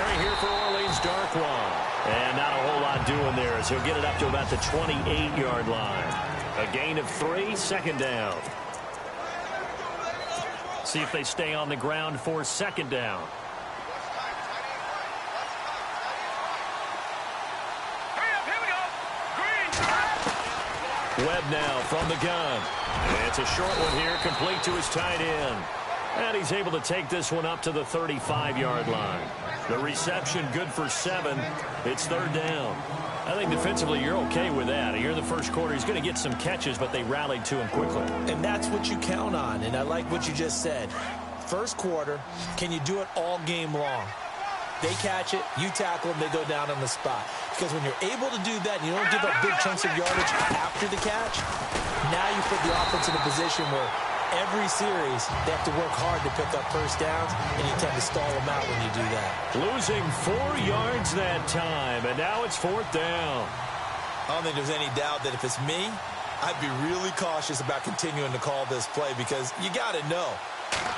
carry here for Orleans Darkwa. And not a whole lot doing there as he'll get it up to about the 28-yard line. A gain of 3, second down. See if they stay on the ground for second down. Webb now from the gun. It's a short one here, complete to his tight end. And he's able to take this one up to the 35-yard line. The reception good for 7. It's third down. I think defensively you're okay with that. Here in the first quarter, he's going to get some catches, but they rallied to him quickly. And that's what you count on, and I like what you just said. First quarter, can you do it all game long? They catch it, you tackle them, they go down on the spot. Because when you're able to do that and you don't give up big chunks of yardage after the catch, now you put the offense in a position where every series they have to work hard to pick up first downs, and you tend to stall them out when you do that. Losing 4 yards that time, and now it's fourth down. I don't think there's any doubt that if it's me, I'd be really cautious about continuing to call this play because you got to know,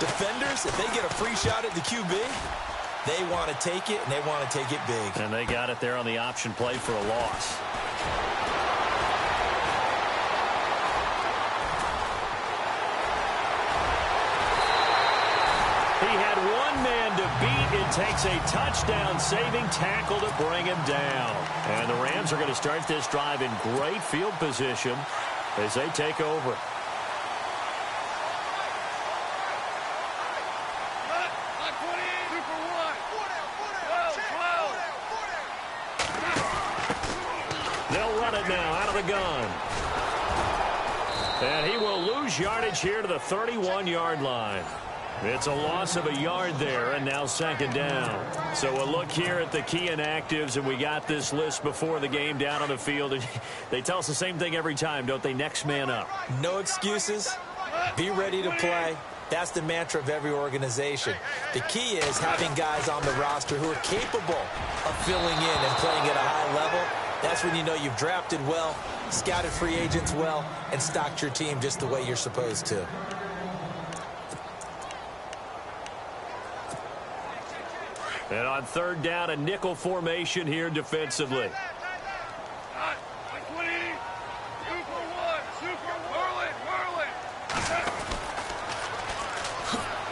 defenders, if they get a free shot at the QB, they want to take it, and they want to take it big. And they got it there on the option play for a loss. He had one man to beat. It takes a touchdown-saving tackle to bring him down. And the Rams are going to start this drive in great field position as they take over. They'll run it now out of the gun. And he will lose yardage here to the 31-yard line. It's a loss of a yard there, and now second down. So a look here at the key inactives, and we got this list before the game down on the field. And they tell us the same thing every time, don't they? Next man up. No excuses. Be ready to play. That's the mantra of every organization. The key is having guys on the roster who are capable of filling in and playing at a high level. That's when you know you've drafted well, scouted free agents well, and stocked your team just the way you're supposed to. And on third down, a nickel formation here defensively.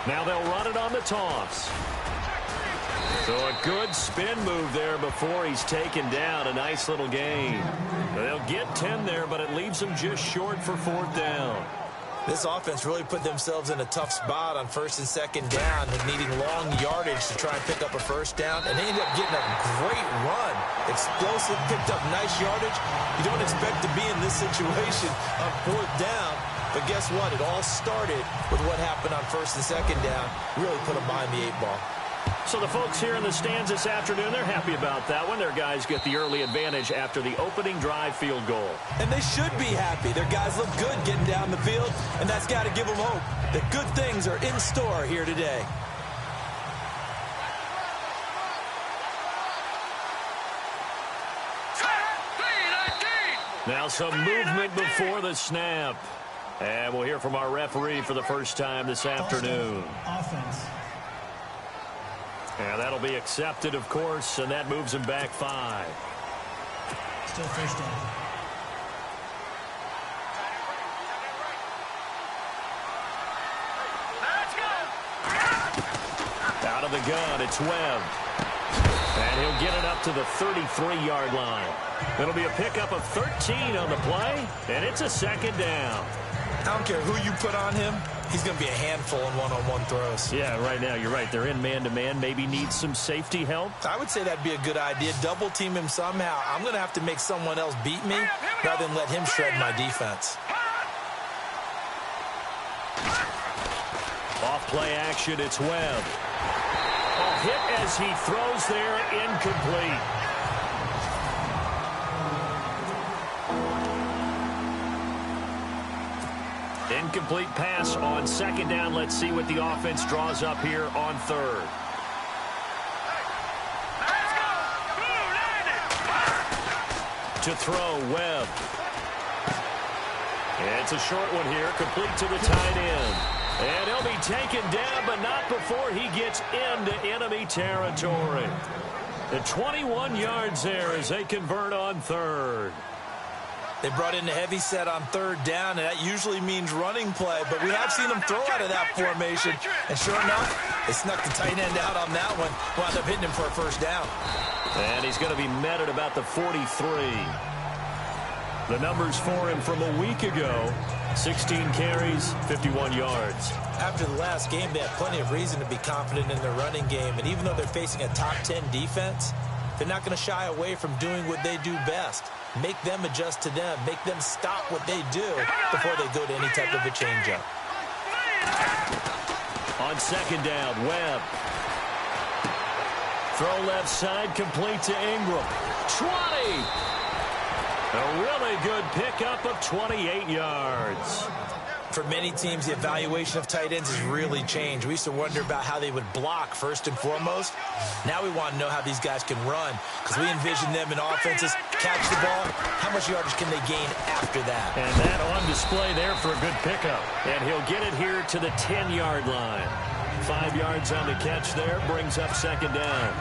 Now they'll run it on the toss. So a good spin move there before he's taken down. A nice little gain. They'll get 10 there, but it leaves them just short for fourth down. This offense really put themselves in a tough spot on first and second down, needing long yardage to try and pick up a first down, and they ended up getting a great run. Explosive, picked up nice yardage. You don't expect to be in this situation on fourth down, but guess what? It all started with what happened on first and second down. Really put them behind the 8-ball. So the folks here in the stands this afternoon, they're happy about that one. Their guys get the early advantage after the opening drive field goal. And they should be happy. Their guys look good getting down the field, and that's got to give them hope that good things are in store here today. Now some movement before the snap. And we'll hear from our referee for the first time this afternoon. Offense. And that'll be accepted, of course, and that moves him back 5. Still first down. Out of the gun, it's Webb. And he'll get it up to the 33-yard line. It'll be a pickup of 13 on the play, and it's a second down. I don't care who you put on him. He's going to be a handful in one-on-one throws. Yeah, right now, you're right. They're in man-to-man. Maybe needs some safety help. I would say that'd be a good idea. Double team him somehow. I'm going to have to make someone else beat me rather than let him shred my defense. Off play action, it's Webb. A hit as he throws there, incomplete. Incomplete pass on second down. Let's see what the offense draws up here on third. To throw, Webb. It's a short one here, complete to the tight end. And he'll be taken down, but not before he gets into enemy territory. And 21 yards there as they convert on third. They brought in the heavy set on third down, and that usually means running play, but we have seen them throw out of that formation. And sure enough, they snuck the tight end out on that one, wound up hitting him for a first down. And he's going to be met at about the 43. The numbers for him from a week ago, 16 carries, 51 yards. After the last game, they had plenty of reason to be confident in their running game, and even though they're facing a top 10 defense, they're not going to shy away from doing what they do best. Make them adjust to them. Make them stop what they do before they go to any type of a changeup. On second down, Webb. Throw left side, complete to Ingram. 20! A really good pickup of 28 yards. For many teams, the evaluation of tight ends has really changed. We used to wonder about how they would block first and foremost. Now we want to know how these guys can run, because we envision them in offenses, catch the ball, how much yardage can they gain after that? And that on display there for a good pickup. And he'll get it here to the 10-yard line. 5 yards on the catch there, brings up second down.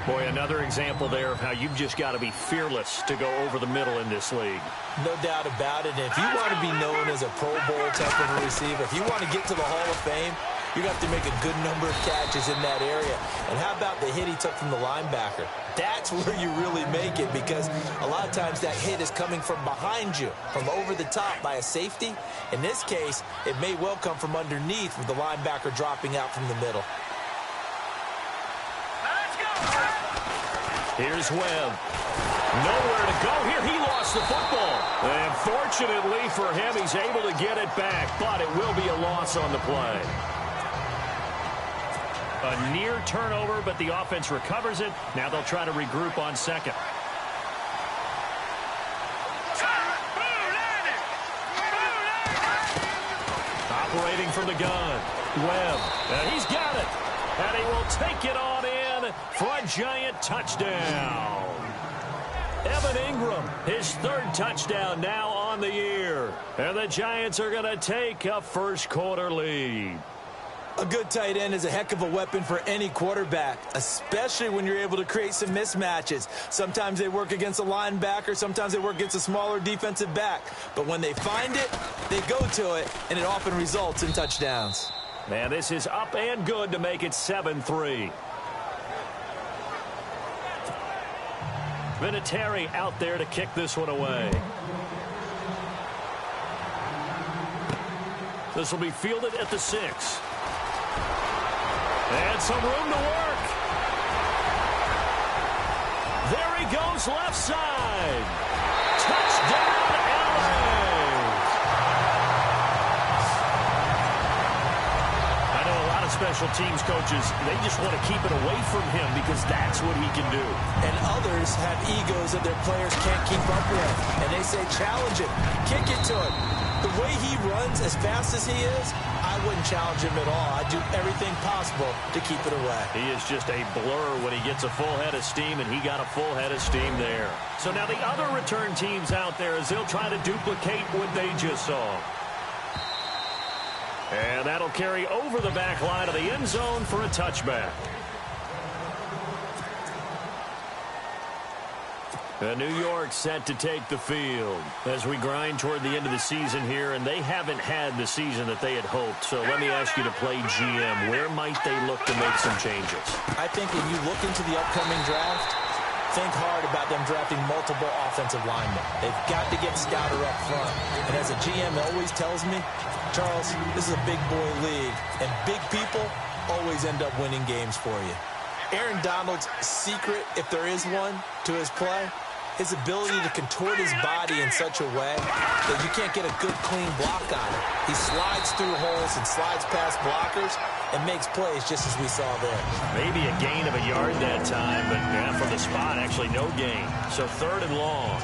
Boy, another example there of how you've just got to be fearless to go over the middle in this league. No doubt about it. And if you want to be known as a Pro Bowl type of a receiver, if you want to get to the Hall of Fame, you have to make a good number of catches in that area. And how about the hit he took from the linebacker? That's where you really make it, because a lot of times that hit is coming from behind you, from over the top by a safety. In this case, it may well come from underneath with the linebacker dropping out from the middle. Here's Webb. Nowhere to go here. He lost the football. And fortunately for him, he's able to get it back, but it will be a loss on the play. A near turnover, but the offense recovers it. Now they'll try to regroup on second. Operating from the gun. Webb. And he's got it. And he will take it on in for a giant touchdown. Evan Ingram, his third touchdown now on the year. And the Giants are going to take a first quarter lead. A good tight end is a heck of a weapon for any quarterback, especially when you're able to create some mismatches. Sometimes they work against a linebacker, sometimes they work against a smaller defensive back. But when they find it, they go to it, and it often results in touchdowns. Man, this is up and good to make it 7-3. Vinatieri out there to kick this one away. This will be fielded at the 6. And some room to work. There he goes, left side. Touchdown, LA. I know a lot of special teams coaches, they just want to keep it away from him because that's what he can do. And others have egos that their players can't keep up with. And they say, challenge it, kick it to him. The way he runs as fast as he is, I wouldn't challenge him at all. I'd do everything possible to keep it away. He is just a blur when he gets a full head of steam, and he got a full head of steam there. So now the other return teams out there, as they'll try to duplicate what they just saw. And that'll carry over the back line of the end zone for a touchback. New York set to take the field as we grind toward the end of the season here, and they haven't had the season that they had hoped. So let me ask you to play GM. Where might they look to make some changes? I think when you look into the upcoming draft, think hard about them drafting multiple offensive linemen. They've got to get stouter up front. And as a GM always tells me, Charles, this is a big boy league, and big people always end up winning games for you. Aaron Donald's secret, if there is one, to his play, his ability to contort his body in such a way that you can't get a good, clean block on it. He slides through holes and slides past blockers and makes plays just as we saw there. Maybe a gain of a yard that time, but yeah, from the spot, actually no gain. So 3rd and long.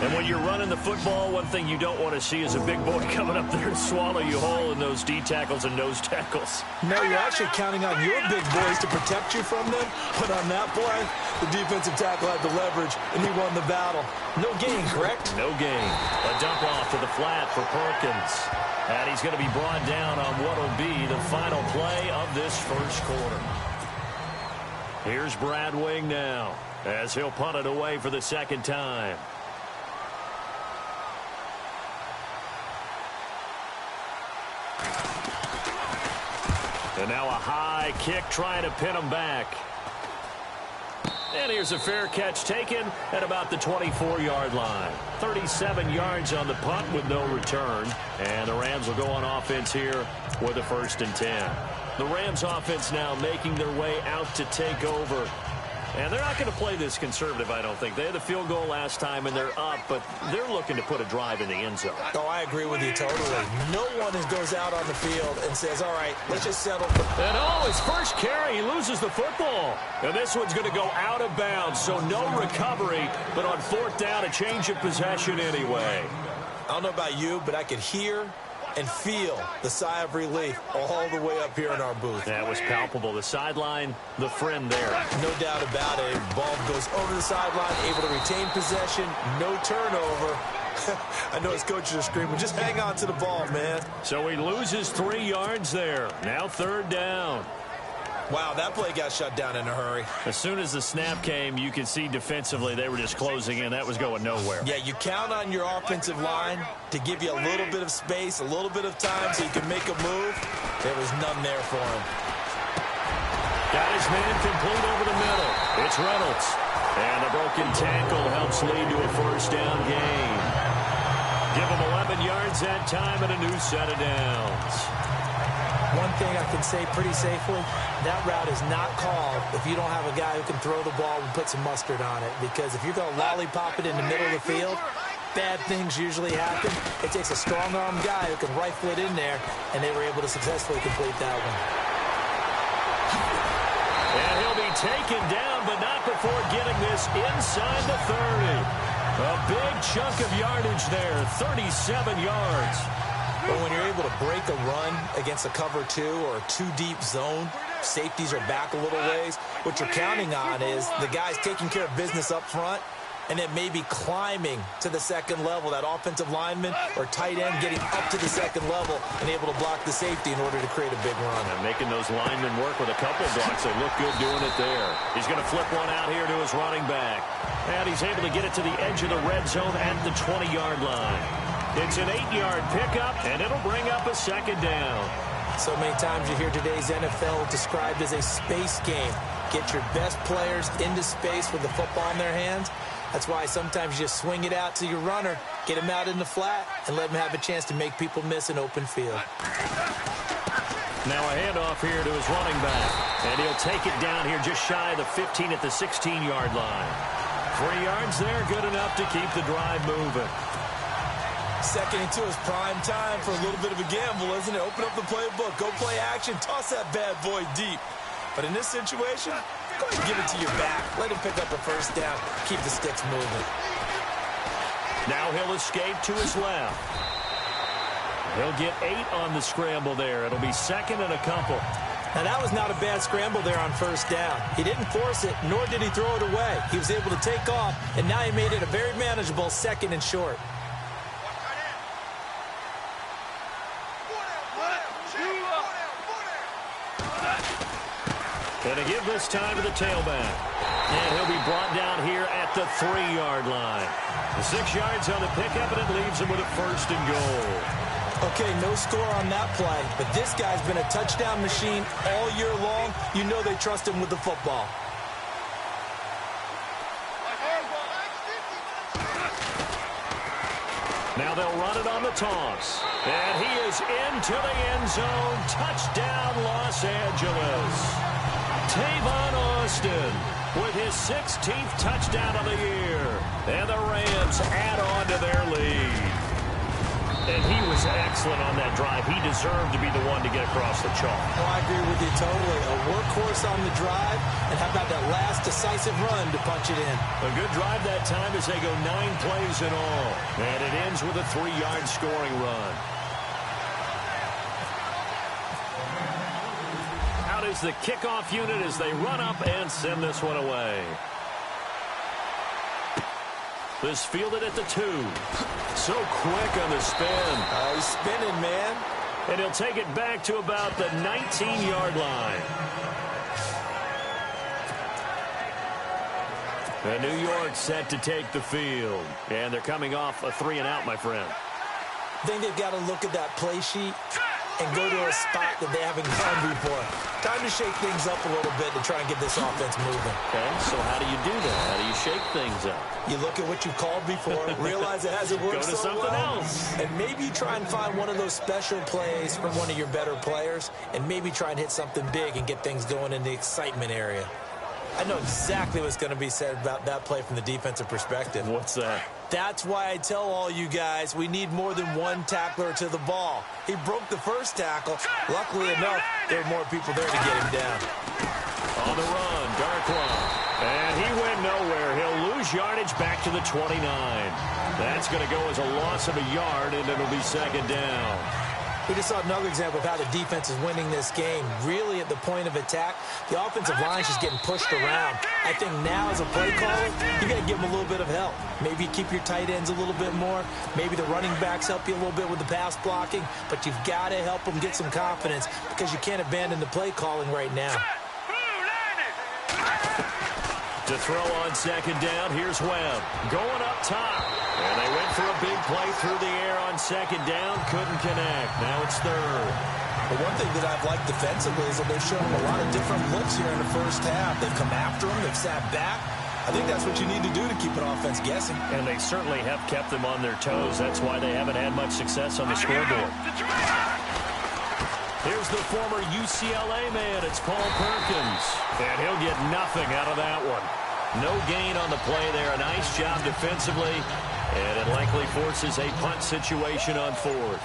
And when you're running the football, one thing you don't want to see is a big boy coming up there and swallow you whole in those D tackles and nose tackles. No, you're actually counting on your big boys to protect you from them. But on that play, the defensive tackle had the leverage, and he won the battle. No gain, correct? No gain. A dump off to the flat for Perkins. And he's going to be brought down on what will be the final play of this first quarter. Here's Brad Wing now as he'll punt it away for the second time. And now a high kick trying to pin him back. And here's a fair catch taken at about the 24-yard line. 37 yards on the punt with no return. And the Rams will go on offense here with a 1st and 10. The Rams offense now making their way out to take over. And they're not going to play this conservative, I don't think. They had the field goal last time, and they're up, but they're looking to put a drive in the end zone. Oh, I agree with you totally. No one goes out on the field and says, all right, let's just settle for... And his first carry, he loses the football. And this one's going to go out of bounds, so no recovery, but on 4th down, a change of possession anyway. I don't know about you, but I could hear and feel the sigh of relief all the way up here in our booth. That was palpable. The sideline, the friend there. No doubt about it. Ball goes over the sideline, able to retain possession, no turnover. I know his coaches are screaming, just hang on to the ball, man. So he loses 3 yards there. Now 3rd down. Wow, that play got shut down in a hurry. As soon as the snap came, you could see defensively they were just closing in. That was going nowhere. Yeah, you count on your offensive line to give you a little bit of space, a little bit of time so you can make a move. There was none there for him. Got his man complete over the middle. It's Reynolds. And the broken tackle helps lead to a 1st down gain. Give him 11 yards that time and a new set of downs. One thing I can say pretty safely, that route is not called if you don't have a guy who can throw the ball and put some mustard on it. Because if you're going to lollipop it in the middle of the field, bad things usually happen. It takes a strong-arm guy who can rifle it in there, and they were able to successfully complete that one. And he'll be taken down, but not before getting this inside the 30. A big chunk of yardage there, 37 yards. But when you're able to break a run against a cover 2 or a 2-deep zone, safeties are back a little ways. What you're counting on is the guys taking care of business up front and then maybe climbing to the second level, that offensive lineman or tight end getting up to the second level and able to block the safety in order to create a big run. And making those linemen work with a couple blocks. They look good doing it there. He's going to flip one out here to his running back. And he's able to get it to the edge of the red zone at the 20-yard line. It's an 8-yard pickup, and it'll bring up a 2nd down. So many times you hear today's NFL described as a space game. Get your best players into space with the football in their hands. That's why sometimes you just swing it out to your runner, get him out in the flat, and let him have a chance to make people miss an open field. Now a handoff here to his running back, and he'll take it down here just shy of the 15 at the 16-yard line. 3 yards there, good enough to keep the drive moving. Second and 2 is prime time for a little bit of a gamble, isn't it? Open up the playbook, go play action, toss that bad boy deep. But in this situation, go ahead and give it to your back. Let him pick up a 1st down, keep the sticks moving. Now he'll escape to his left. He'll get 8 on the scramble there. It'll be 2nd and a couple. Now, that was not a bad scramble there on 1st down. He didn't force it, nor did he throw it away. He was able to take off, and now he made it a very manageable 2nd and short. And to give this time to the tailback. And he'll be brought down here at the 3-yard line. 6 yards on the pickup, and it leaves him with a 1st and goal. Okay, no score on that play, but this guy's been a touchdown machine all year long. You know they trust him with the football. Now they'll run it on the toss. And he is into the end zone. Touchdown, Los Angeles. Tavon Austin with his 16th touchdown of the year. And the Rams add on to their lead. And he was excellent on that drive. He deserved to be the one to get across the chalk. Oh, I agree with you totally. A workhorse on the drive, and how about that last decisive run to punch it in? A good drive that time as they go 9 plays in all. And it ends with a 3-yard scoring run. Out is the kickoff unit as they run up and send this one away. This fielded at the 2. So quick on the spin. He's spinning, man. And he'll take it back to about the 19-yard line. And New York set to take the field. And they're coming off a 3-and-out, my friend. I think they've got to look at that play sheet and go to a spot that they haven't gone before. Time to shake things up a little bit to try and get this offense moving. Okay, so how do you do that? How do you shake things up? You look at what you called before, realize it hasn't worked Go to something else. and maybe you try and find one of those special plays from one of your better players, and maybe try and hit something big and get things going in the excitement area. I know exactly what's going to be said about that play from the defensive perspective. What's that? That's why I tell all you guys we need more than one tackler to the ball. He broke the first tackle. Luckily enough, there were more people there to get him down. On the run, Darkwa. And he went nowhere. He'll lose yardage back to the 29. That's going to go as a loss of a yard, and it'll be second down. We just saw another example of how the defense is winning this game. Really at the point of attack, the offensive line is just getting pushed around. I think now as a play caller, you got to give them a little bit of help. Maybe keep your tight ends a little bit more. Maybe the running backs help you a little bit with the pass blocking. But you've got to help them get some confidence because you can't abandon the play calling right now. To throw on second down, here's Webb. Going up top. And they went for a big play through the air on second down. Couldn't connect. Now it's third. But one thing that I've liked defensively is that they've shown a lot of different looks here in the first half. They've come after them. They've sat back. I think that's what you need to do to keep an offense guessing. And they certainly have kept them on their toes. That's why they haven't had much success on the scoreboard. Here's the former UCLA man. It's Paul Perkins. And he'll get nothing out of that one. No gain on the play there. A nice job defensively. And it likely forces a punt situation on fourth.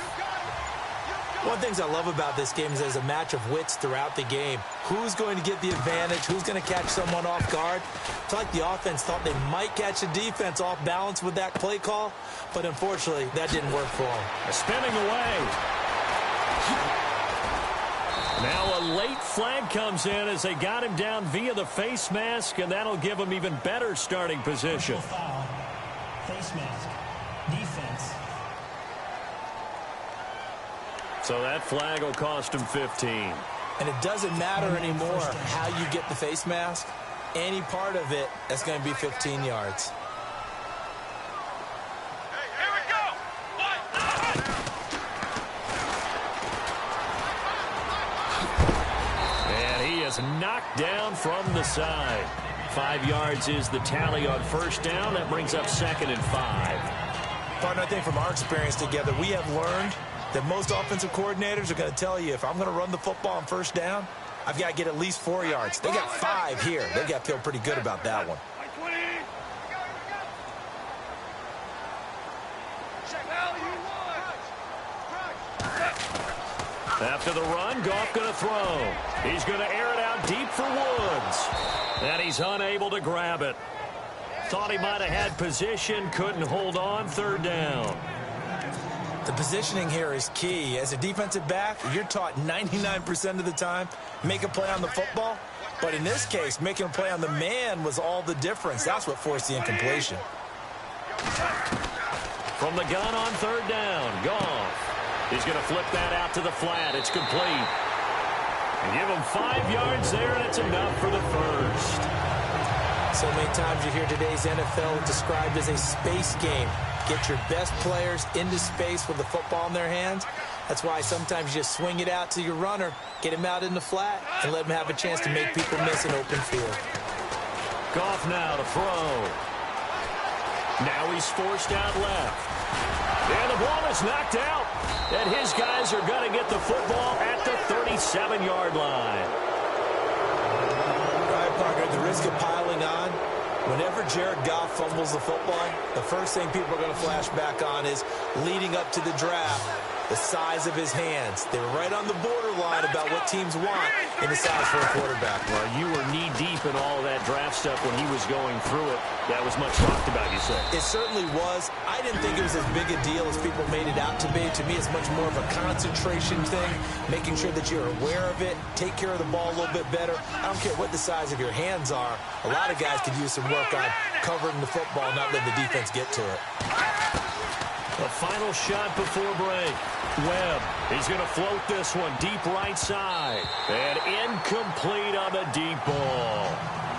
One of the things I love about this game is there's a match of wits throughout the game. Who's going to get the advantage? Who's going to catch someone off guard? It's like the offense thought they might catch the defense off balance with that play call, but unfortunately, that didn't work for them. Spinning away. Now a late flag comes in as they got him down via the face mask, and that'll give him even better starting position. Foul. Face mask. Defense. So that flag will cost him 15. And it doesn't matter anymore how you get the face mask. Any part of it, that's going to be 15 yards. Here we go. And he is knocked down from the side. 5 yards is the tally on first down. That brings up 2nd and 5. Partner, I think from our experience together, we have learned that most offensive coordinators are going to tell you, if I'm going to run the football on first down, I've got to get at least 4 yards. They got 5 here. They've got to feel pretty good about that one. After the run, Goff going to throw. He's going to air it out deep for Woods. And he's unable to grab it. Thought he might have had position, couldn't hold on, third down. The positioning here is key. As a defensive back, you're taught 99% of the time, make a play on the football. But in this case, making a play on the man was all the difference. That's what forced the incompletion. From the gun on third down, Goff. He's going to flip that out to the flat. It's complete. And give him 5 yards there, and it's enough for the first. So many times you hear today's NFL described as a space game. Get your best players into space with the football in their hands. That's why sometimes you just swing it out to your runner, get him out in the flat, and let him have a chance to make people miss an open field. Goff now to throw. Now he's forced out left. And the ball is knocked out. And his guys are going to get the football at the 37-yard line. All right, Parker, at the risk of piling on, whenever Jared Goff fumbles the football, the first thing people are going to flash back on is leading up to the draft, the size of his hands. They were right on the borderline about what teams want in the size for a quarterback. Well, you were knee-deep in all of that draft stuff when he was going through it. That was much talked about, you said. It certainly was. I didn't think it was as big a deal as people made it out to be. To me, it's much more of a concentration thing, making sure that you're aware of it, take care of the ball a little bit better. I don't care what the size of your hands are. A lot of guys could use some work on covering the football, not letting the defense get to it. The final shot before break. Webb, he's going to float this one deep right side. And incomplete on the deep ball.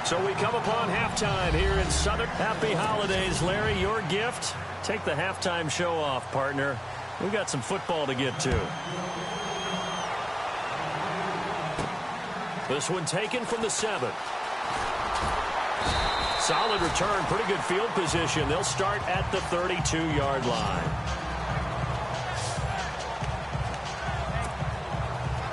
So we come upon halftime here in Southern. Happy holidays, Larry. Your gift? Take the halftime show off, partner. We got some football to get to. This one taken from the 7. Solid return, pretty good field position. They'll start at the 32-yard line.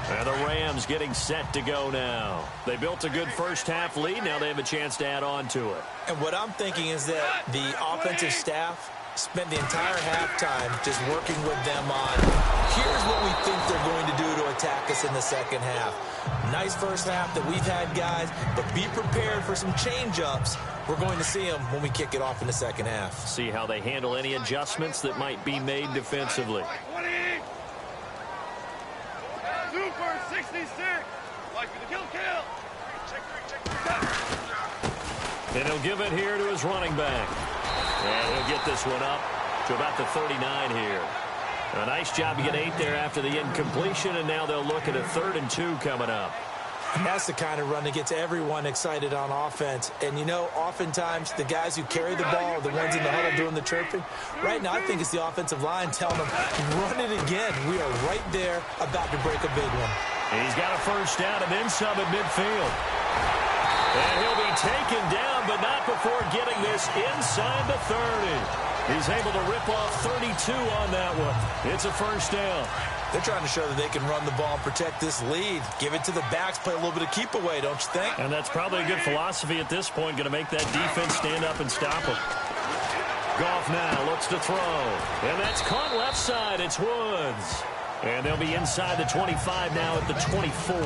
And the Rams getting set to go now. They built a good first-half lead. Now they have a chance to add on to it. And what I'm thinking is that the offensive staff spent the entire halftime just working with them on, here's what we think they're going to do to attack us in the second half. Nice first half that we've had, guys, but be prepared for some change-ups. We're going to see them when we kick it off in the second half. See how they handle any adjustments that might be made defensively. Super 66. Like for the kill. And he'll give it here to his running back. And he'll get this one up to about the 39 here. A nice job to get 8 there after the incompletion, and now they'll look at a 3rd and 2 coming up. And that's the kind of run that gets everyone excited on offense. And, you know, oftentimes the guys who carry the ball are the ones in the huddle doing the chirping. Right now, I think it's the offensive line telling them, run it again. We are right there about to break a big one. He's got a first down and then some at midfield. And he'll be taken down, but not before getting this inside the 30. He's able to rip off 32 on that one. It's a first down. They're trying to show that they can run the ball and protect this lead. Give it to the backs, play a little bit of keep away, don't you think? And that's probably a good philosophy at this point, going to make that defense stand up and stop them. Goff now looks to throw. And that's caught left side. It's Woods. And they'll be inside the 25 now at the 24.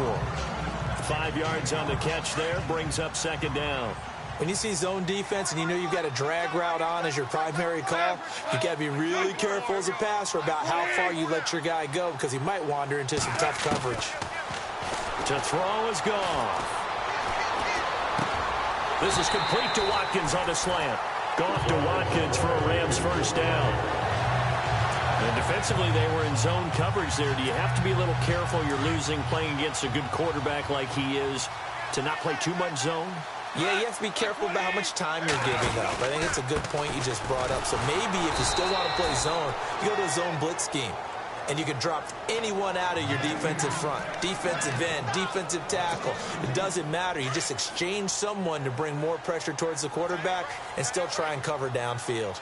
5 yards on the catch there, brings up second down. When you see zone defense and you know you've got a drag route on as your primary call, you got to be really careful as a passer about how far you let your guy go because he might wander into some tough coverage. To throw is Goff. This is complete to Watkins on a slant. Goff to Watkins for a Rams first down. And defensively, they were in zone coverage there. Do you have to be a little careful? You're losing playing against a good quarterback like he is to not play too much zone? Yeah, you have to be careful about how much time you're giving up. I think it's a good point you just brought up. So maybe if you still want to play zone, you go to a zone blitz scheme. And you can drop anyone out of your defensive front. Defensive end, defensive tackle. It doesn't matter. You just exchange someone to bring more pressure towards the quarterback and still try and cover downfield.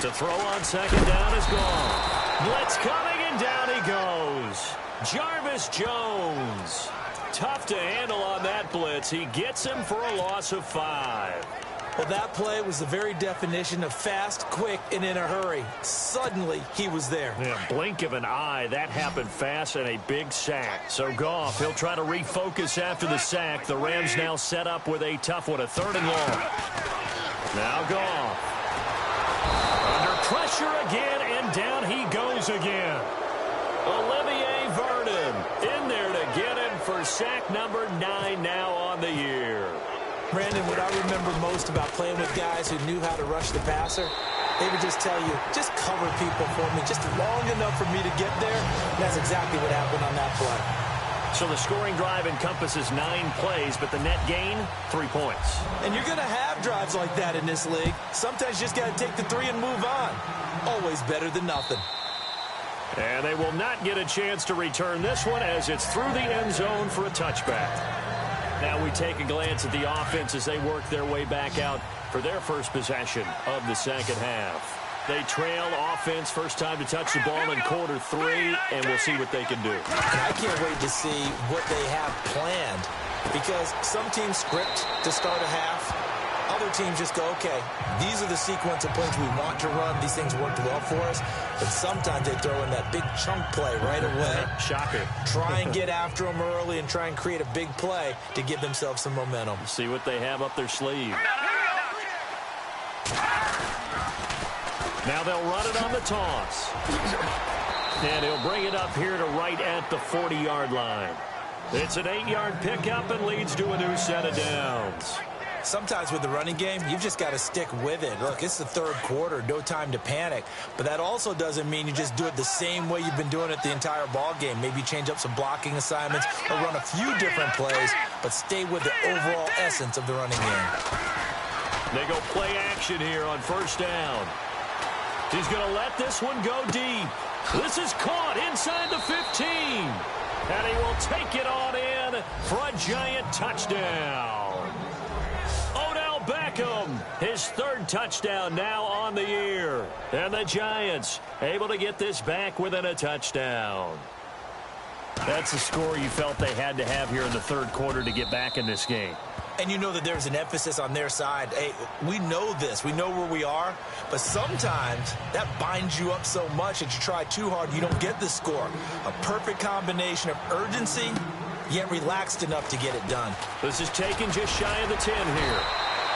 To throw on second down is gone. Blitz coming, and down he goes. Jarvis Jones. Tough to handle on that blitz. He gets him for a loss of 5. Well, that play was the very definition of fast, quick, and in a hurry. Suddenly, he was there. Yeah, blink of an eye. That happened fast and a big sack. So Goff, he'll try to refocus after the sack. The Rams now set up with a tough one, a 3rd and long. Now Goff. Under pressure again, and down he goes again. Olivier Vernon in there to get him for sack number 9 now on the year. Brandon, what I remember most about playing with guys who knew how to rush the passer, they would just tell you, just cover people for me, just long enough for me to get there. And that's exactly what happened on that play. So the scoring drive encompasses 9 plays, but the net gain, 3 points. And you're going to have drives like that in this league. Sometimes you just got to take the 3 and move on. Always better than nothing. And they will not get a chance to return this one as it's through the end zone for a touchback. Now we take a glance at the offense as they work their way back out for their first possession of the second half. They trail offense, first time to touch the ball in quarter 3, and we'll see what they can do. And I can't wait to see what they have planned because some teams script to start a half. Other teams just go, okay, these are the sequence of plays we want to run. These things worked well for us. But sometimes they throw in that big chunk play right away. Shocker. Try and get after them early and try and create a big play to give themselves some momentum. See what they have up their sleeve. Now they'll run it on the toss. And he'll bring it up here to right at the 40-yard line. It's an 8-yard pickup and leads to a new set of downs. Sometimes with the running game, you've just got to stick with it. Look, it's the 3rd quarter, no time to panic. But that also doesn't mean you just do it the same way you've been doing it the entire ball game. Maybe change up some blocking assignments or run a few different plays. but stay with the overall essence of the running game. They go play action here on first down. He's going to let this one go deep. This is caught inside the 15. And he will take it on in for a Giant touchdown. Odell Beckham, his third touchdown now on the year. And the Giants able to get this back within a touchdown. That's the score you felt they had to have here in the third quarter to get back in this game. And you know that there's an emphasis on their side. Hey, we know this. We know where we are. But sometimes that binds you up so much that you try too hard, you don't get the score. A perfect combination of urgency, yet relaxed enough to get it done. This is taken just shy of the 10 here.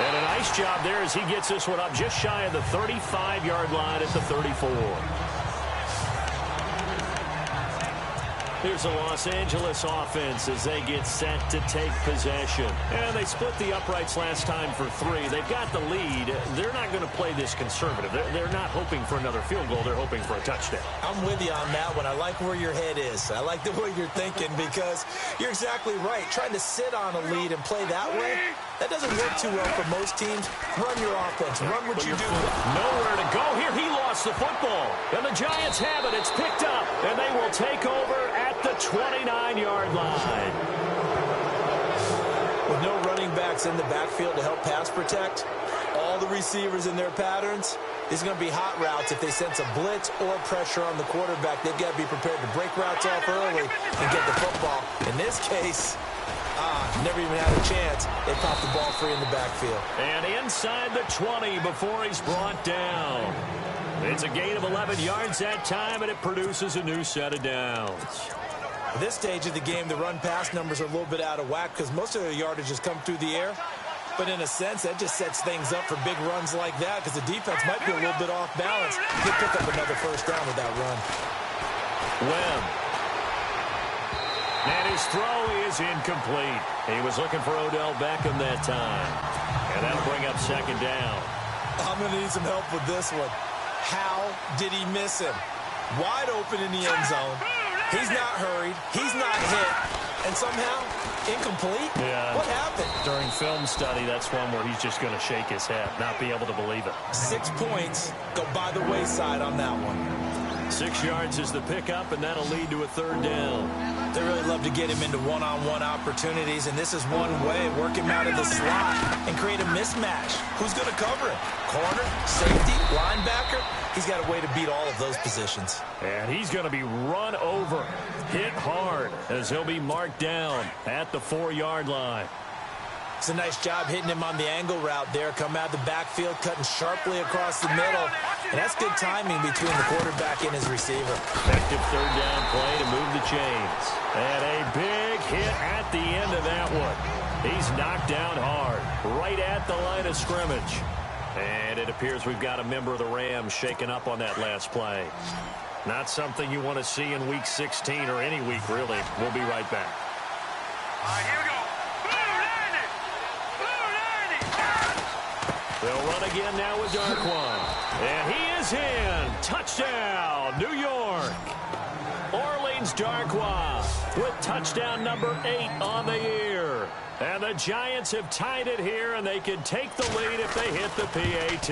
And a nice job there as he gets this one up just shy of the 35-yard line at the 34. Here's the Los Angeles offense as they get set to take possession. And they split the uprights last time for 3. They've got the lead. They're not going to play this conservative. They're not hoping for another field goal. They're hoping for a touchdown. I'm with you on that one. I like where your head is. I like the way you're thinking because you're exactly right. Trying to sit on a lead and play that way, that doesn't work too well for most teams. Run your offense. Run what you do. Nowhere to go here. He lost the football. And the Giants have it. It's picked up. And they will take over at the 29-yard line. With no running backs in the backfield to help pass protect, all the receivers in their patterns, it's going to be hot routes if they sense a blitz or pressure on the quarterback. They've got to be prepared to break routes off early and get the football. In this case, never even had a chance. They popped the ball free in the backfield. And inside the 20 before he's brought down. It's a gain of 11 yards that time, and it produces a new set of downs. At this stage of the game, the run-pass numbers are a little bit out of whack because most of the yardage has come through the air. But in a sense, that just sets things up for big runs like that because the defense might be a little bit off balance. He'll pick up another first down with that run. Webb. And his throw is incomplete. He was looking for Odell Beckham that time. And that'll bring up second down. I'm going to need some help with this one. How did he miss him? Wide open in the end zone. He's not hurried. He's not hit. And somehow, incomplete? Yeah. What happened? During film study, that's one where he's just going to shake his head, not be able to believe it. 6 points go by the wayside on that one. 6 yards is the pickup, and that'll lead to a third down. They really love to get him into one-on-one opportunities, and this is one way. Work him out of the slot and create a mismatch. Who's going to cover him? Corner, safety, linebacker? He's got a way to beat all of those positions. And he's going to be run over, hit hard, as he'll be marked down at the 4-yard line. It's a nice job hitting him on the angle route there. Come out of the backfield, cutting sharply across the middle. And that's good timing between the quarterback and his receiver. Effective third down play to move the chains. And a big hit at the end of that one. He's knocked down hard, right at the line of scrimmage. And it appears we've got a member of the Rams shaken up on that last play. Not something you want to see in Week 16 or any week, really. We'll be right back. All right, here we go. They'll run again now with Darquan. And he is in. Touchdown, New York. Orleans Darquan with touchdown number 8 on the year. And the Giants have tied it here, and they can take the lead if they hit the PAT.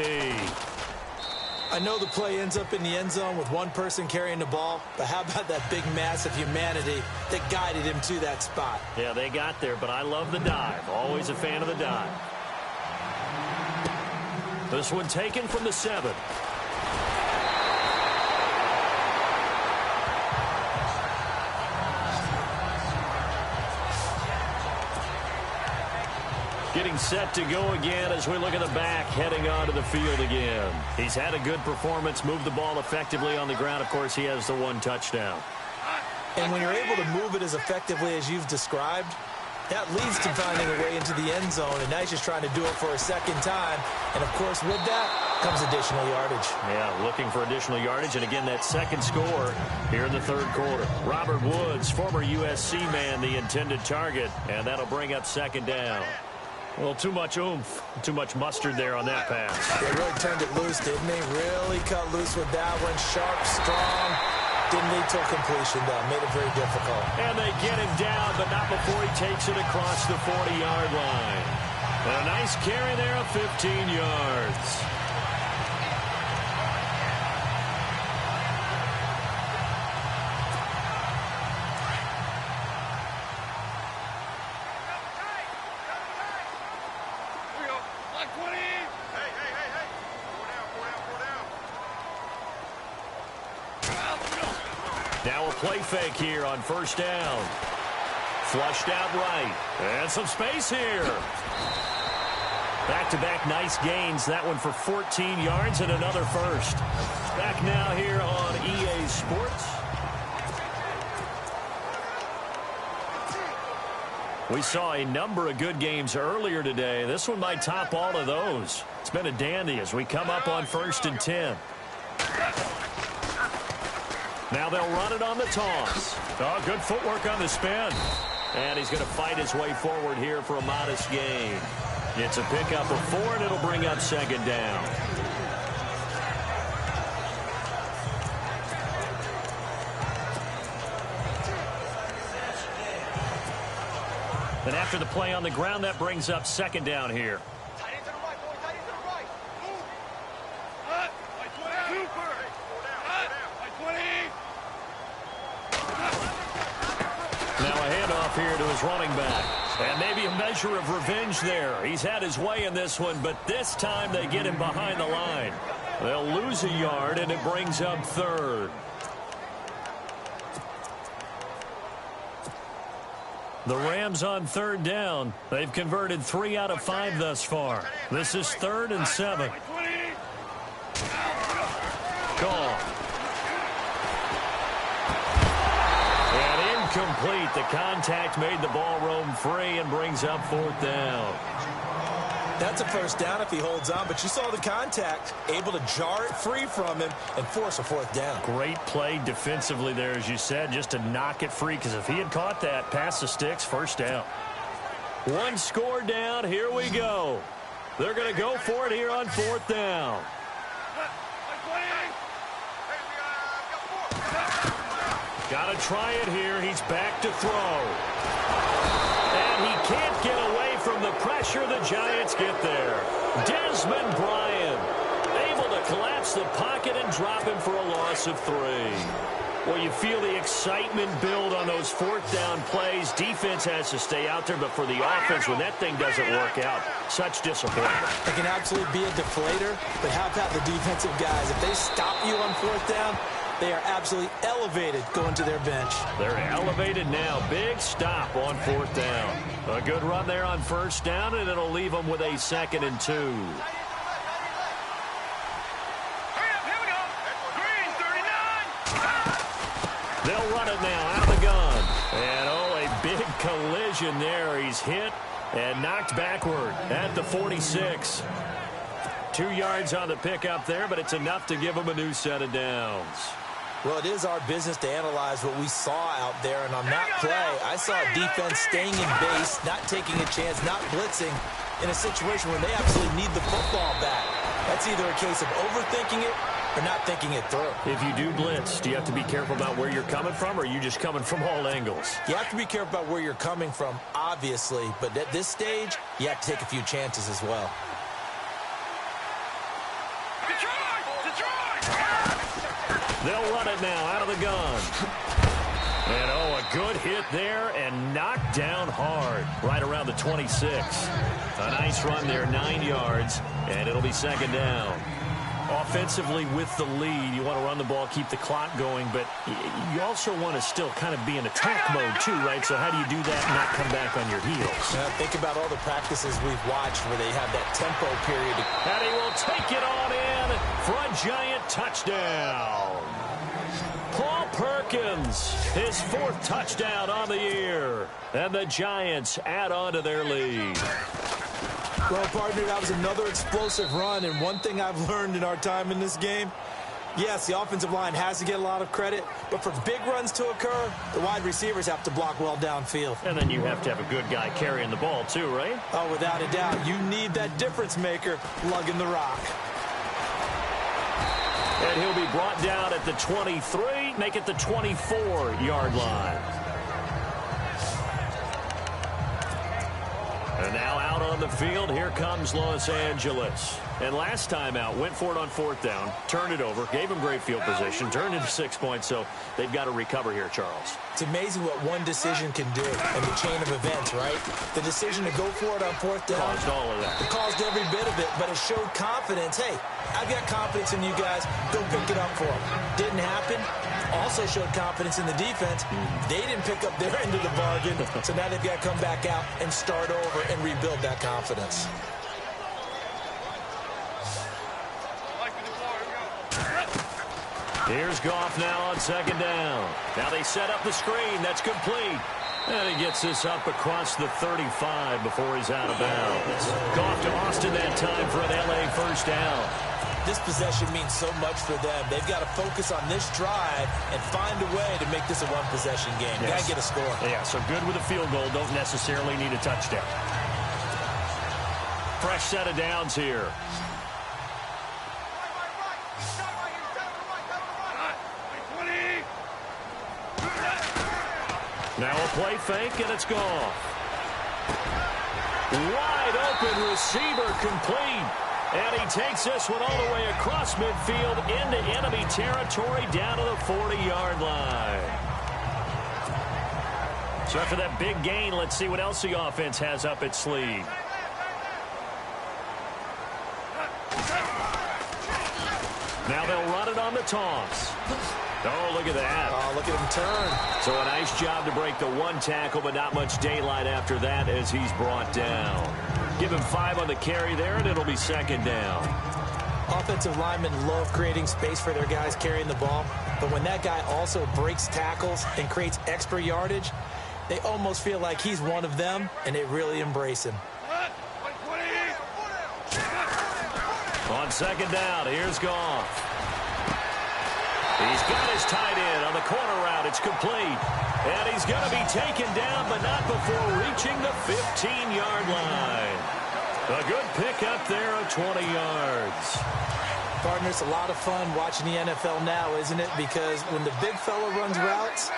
I know the play ends up in the end zone with one person carrying the ball, but how about that big mass of humanity that guided him to that spot? Yeah, they got there, but I love the dive. Always a fan of the dive. This one taken from the 7. Getting set to go again as we look at the back heading onto the field again. He's had a good performance, moved the ball effectively on the ground. Of course, he has the 1 touchdown. And when you're able to move it as effectively as you've described, that leads to finding a way into the end zone, and now he's just trying to do it for a second time. And, of course, with that comes additional yardage. Yeah, looking for additional yardage. And, again, that second score here in the third quarter. Robert Woods, former USC man, the intended target, and that'll bring up second down. Well, too much oomph, too much mustard there on that pass. They really turned it loose, didn't they? Really cut loose with that one. Sharp, strong. Didn't lead to a completion, though. Made it very difficult. And they get him down, but not before he takes it across the 40-yard line. And a nice carry there of 15 yards. Now a play fake here on first down. Flushed out right. And some space here. Back-to-back nice gains. That one for 14 yards and another first. Back now here on EA Sports. We saw a number of good games earlier today. This one might top all of those. It's been a dandy as we come up on 1st and 10. Now they'll run it on the toss. Oh, good footwork on the spin. And he's going to fight his way forward here for a modest gain. It's a pickup of 4, and it'll bring up 2nd down. And after the play on the ground, that brings up 2nd down here. Here to his running back. And maybe a measure of revenge there. He's had his way in this one, but this time they get him behind the line. They'll lose a yard, and it brings up 3rd. The Rams on 3rd down. They've converted 3 out of 5 thus far. This is 3rd and 7. Call. Complete. The contact made the ball roam free and brings up 4th down. That's a first down if he holds on, but you saw the contact, able to jar it free from him and force a 4th down. Great play defensively there, as you said, just to knock it free, because if he had caught that, past the sticks, first down. 1 score down. Here we go. They're going to go for it here on 4th down. Got to try it here. He's back to throw. And he can't get away from the pressure. The Giants get there. Desmond Bryant able to collapse the pocket and drop him for a loss of 3. Well, you feel the excitement build on those 4th down plays. Defense has to stay out there, but for the offense, when that thing doesn't work out, such disappointment. It can absolutely be a deflator, but how about the defensive guys? If they stop you on 4th down, they are absolutely elevated going to their bench. They're elevated now. Big stop on 4th down. A good run there on 1st down, and it'll leave them with a 2nd and 2. They'll run it now out of the gun. And, oh, a big collision there. He's hit and knocked backward at the 46. 2 yards on the pickup there, but it's enough to give him a new set of downs. Well, it is our business to analyze what we saw out there, and on that play, I saw a defense staying in base, not taking a chance, not blitzing in a situation where they absolutely need the football back. That's either a case of overthinking it or not thinking it through. If you do blitz, do you have to be careful about where you're coming from, or are you just coming from all angles? You have to be careful about where you're coming from, obviously, but at this stage, you have to take a few chances as well. They'll run it now out of the gun. And, oh, a good hit there and knocked down hard right around the 26. A nice run there, 9 yards, and it'll be 2nd down. Offensively with the lead, you want to run the ball, keep the clock going, but you also want to still kind of be in attack mode too, right? So how do you do that and not come back on your heels? Think about all the practices we've watched where they have that tempo period. And he will take it on in for a Giant touchdown. Paul Perkins, his 4th touchdown on the year. And the Giants add on to their lead. Well, partner, that was another explosive run, and one thing I've learned in our time in this game, yes, the offensive line has to get a lot of credit, but for big runs to occur, the wide receivers have to block well downfield. And then you have to have a good guy carrying the ball too, right? Oh, without a doubt. You need that difference maker lugging the rock. And he'll be brought down at the 23, make it the 24-yard line. And now out on the field, here comes Los Angeles. And last time out, went for it on 4th down, turned it over, gave him great field position, turned into 6 points, so they've got to recover here, Charles. It's amazing what one decision can do in the chain of events, right? The decision to go for it on 4th down. Caused all of that. It caused every bit of it, but it showed confidence. Hey, I've got confidence in you guys. Go pick it up for them. Didn't happen. Also showed confidence in the defense. They didn't pick up their end of the bargain, so now they've got to come back out and start over and rebuild that confidence. Here's Goff now on 2nd down. Now they set up the screen. That's complete. And he gets this up across the 35 before he's out of bounds. Goff to Austin that time for an L.A. first down. This possession means so much for them. They've got to focus on this drive and find a way to make this a one-possession game. Yes. Got to get a score. Yeah, so good with a field goal. Don't necessarily need a touchdown. Fresh set of downs here. Now a play fake, and it's gone. Wide open receiver complete. And he takes this one all the way across midfield into enemy territory down to the 40-yard line. So after that big gain, let's see what else the offense has up its sleeve. Now they'll run it on the toss. Oh, look at that. Oh, look at him turn. So a nice job to break the one tackle, but not much daylight after that as he's brought down. Give him 5 on the carry there, and it'll be 2nd down. Offensive linemen love creating space for their guys carrying the ball, but when that guy also breaks tackles and creates extra yardage, they almost feel like he's one of them, and they really embrace him. On 2nd down, here's Goff. He's got his tight end on the corner route. It's complete. And he's going to be taken down, but not before reaching the 15-yard line. A good pickup there of 20 yards. Partner, it's a lot of fun watching the NFL now, isn't it? Because when the big fella runs routes,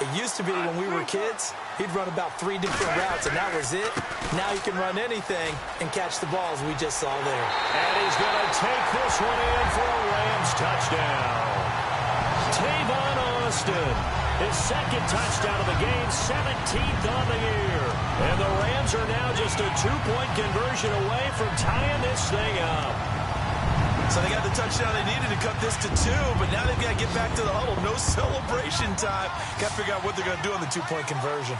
it used to be when we were kids, he'd run about 3 different routes, and that was it. Now he can run anything and catch the balls we just saw there. And he's going to take this one in for a Rams touchdown. Tavon Austin, his 2nd touchdown of the game, 17th on the year. And the Rams are now just a 2-point conversion away from tying this thing up. So they got the touchdown they needed to cut this to 2, but now they've got to get back to the huddle. No celebration time. Got to figure out what they're going to do on the 2-point conversion.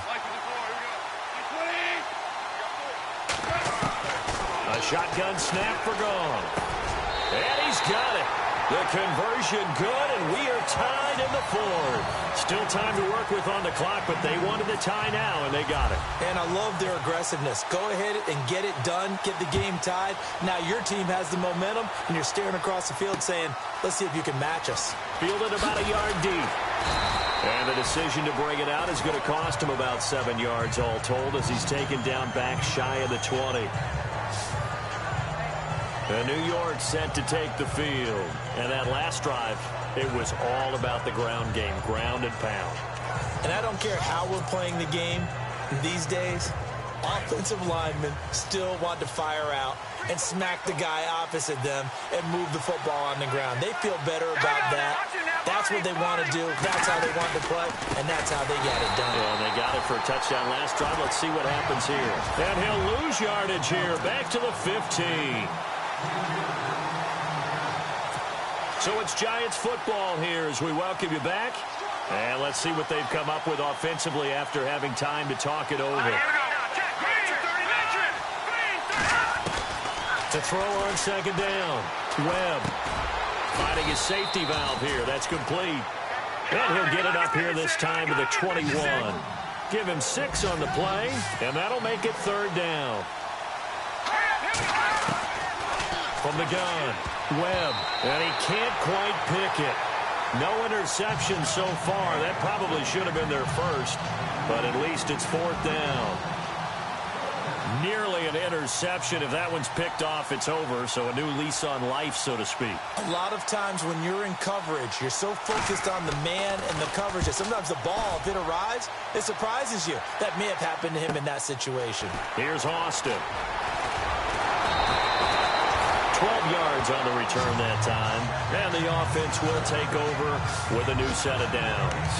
A shotgun snap for Goff. And he's got it. The conversion good, and we are tied in the 4th. Still time to work with on the clock, but they wanted the tie now, and they got it. And I love their aggressiveness. Go ahead and get it done. Get the game tied. Now your team has the momentum, and you're staring across the field saying, let's see if you can match us. Fielded about a yard deep. And the decision to bring it out is going to cost him about 7 yards all told as he's taken down back shy of the 20. And New York set to take the field. And that last drive, it was all about the ground game, ground and pound. And I don't care how we're playing the game these days, offensive linemen still want to fire out and smack the guy opposite them and move the football on the ground. They feel better about that. That's what they want to do. That's how they want to play, and that's how they got it done. Yeah, and they got it for a touchdown last drive. Let's see what happens here. And he'll lose yardage here, back to the 15. So it's Giants football here as we welcome you back. And let's see what they've come up with offensively after having time to talk it over. To throw on 2nd down. Webb finding his safety valve here. That's complete. And he'll get it up here this time to the 21. Give him 6 on the play, and that'll make it 3rd down. From the gun, Webb, and he can't quite pick it. No interception so far. That probably should have been their first, but at least it's 4th down. Nearly an interception. If that one's picked off, it's over. So a new lease on life, so to speak. A lot of times when you're in coverage, you're so focused on the man and the coverage that sometimes the ball, if it arrives, it surprises you. That may have happened to him in that situation. Here's Austin. 12 yards on the return that time. And the offense will take over with a new set of downs.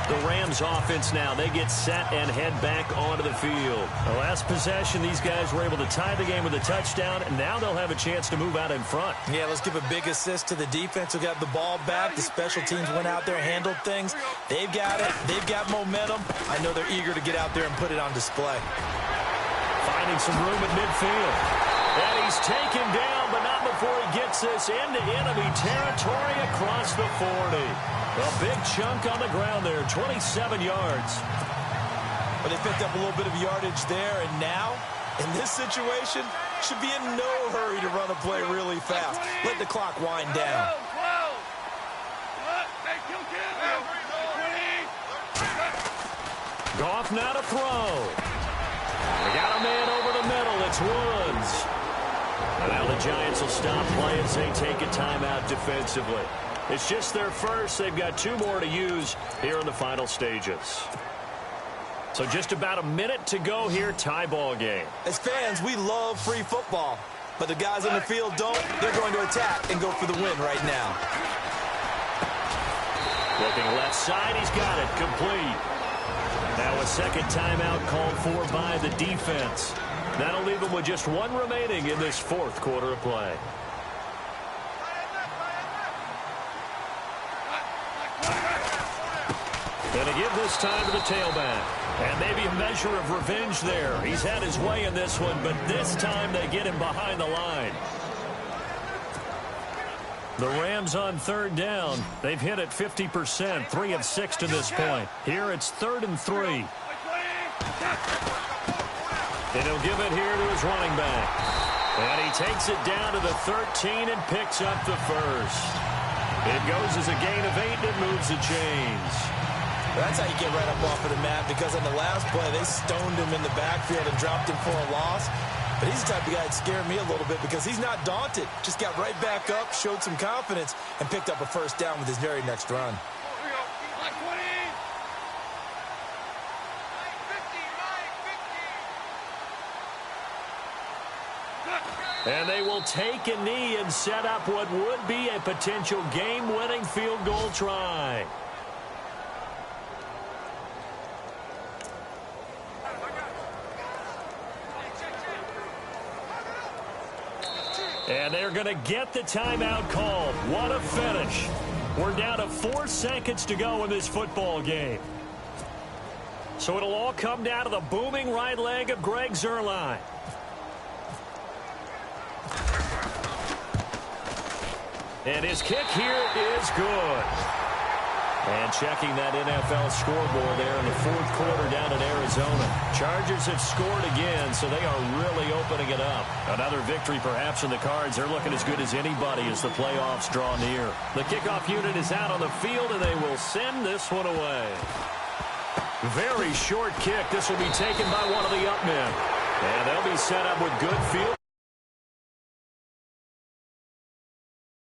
The Rams offense now, they get set and head back onto the field. The last possession, these guys were able to tie the game with a touchdown, and now they'll have a chance to move out in front. Yeah, let's give a big assist to the defense who got the ball back. The special teams went out there, handled things. They've got it. They've got momentum. I know they're eager to get out there and put it on display. Finding some room at midfield. And he's taken down, but not before he gets this into enemy territory across the 40. A big chunk on the ground there, 27 yards. But they picked up a little bit of yardage there, and now, in this situation, should be in no hurry to run a play really fast. Let the clock wind down. Goff now to throw. They got a man over the middle. It's Woods. Now the Giants will stop play as they take a timeout defensively. It's just their first. They've got 2 more to use here in the final stages. So just about a minute to go here, tie ball game. As fans, we love free football. But the guys on the field don't. They're going to attack and go for the win right now. Looking left side, he's got it. Complete. Now a second timeout called for by the defense. That'll leave them with just 1 remaining in this 4th quarter of play. And to give this time to the tailback. And maybe a measure of revenge there. He's had his way in this one, but this time they get him behind the line. The Rams on 3rd down. They've hit it 50%, 3 of 6 to this point. Here it's 3rd and 3. And he'll give it here to his running back. And he takes it down to the 13 and picks up the first. It goes as a gain of 8 and it moves the chains. That's how you get right up off of the mat, because on the last play, they stoned him in the backfield and dropped him for a loss. But he's the type of guy that scared me a little bit because he's not daunted. Just got right back up, showed some confidence, and picked up a first down with his very next run. And they will take a knee and set up what would be a potential game-winning field goal try. And they're going to get the timeout called. What a finish. We're down to 4 seconds to go in this football game. So it'll all come down to the booming right leg of Greg Zuerlein. And his kick here is good. And checking that NFL scoreboard there in the 4th quarter down in Arizona. Chargers have scored again, so they are really opening it up. Another victory perhaps in the cards. They're looking as good as anybody as the playoffs draw near. The kickoff unit is out on the field, and they will send this one away. Very short kick. This will be taken by one of the up men. And they'll be set up with good field.